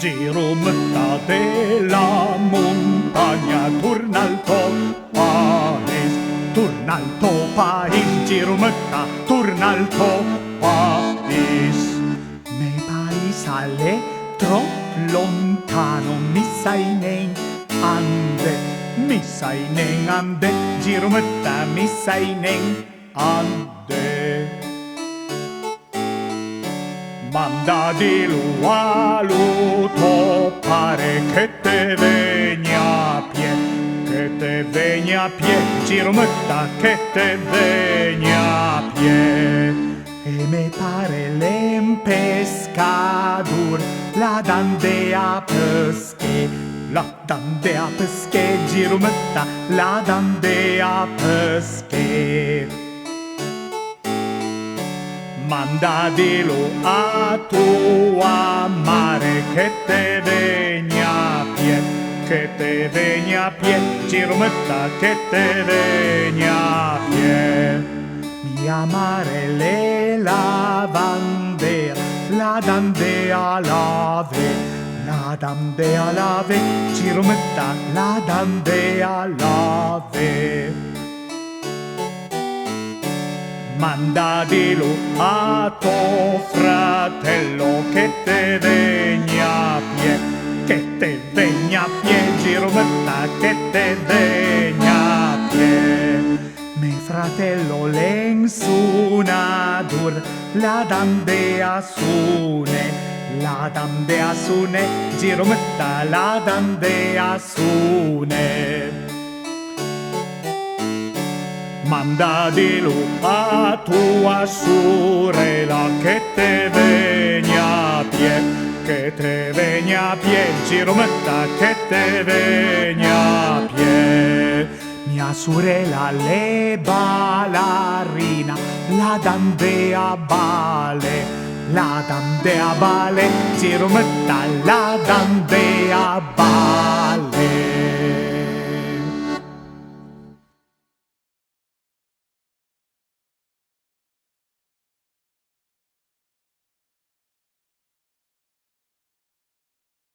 Girumetta della montagna, torna al tuo paese, torna al tuo paese, Girumetta, torna al tuo paese. Me paese alle troppo lontano, mi sai nen ande, mi sai nen ande, Girumetta, mi sai nen ande. Manda di lualu to pare che te vegna a pie, che te vegna a pie, Girumetta, che te vegna a pie. E me pare l'em pescadur, la dande a pesche, la dande a pesche, Girumetta, la dande a pesche. Manda dillo a tua mare che te vegna a pie, che te vegna a pie, Girumetta, che te vegna a pie. Mia mare le lavandera, la dande a lave, la dande a lave, Girumetta, la dande a lave. Manda dillo a tuo fratello che te vegna a pie, che te vegna a pie, Girumetta, che te vegna a pie. Me fratello l'ensunadur, la dande a sune, la dande a sune, Girumetta, la dande a sune. Manda dillo a tua sorella che te vegna a pie, che te vegna a pie, Girumetta, che te vegna a pie. Mia sorella le ballerina, la dande a bale, la dande a bale, Girumetta, la dande a bale.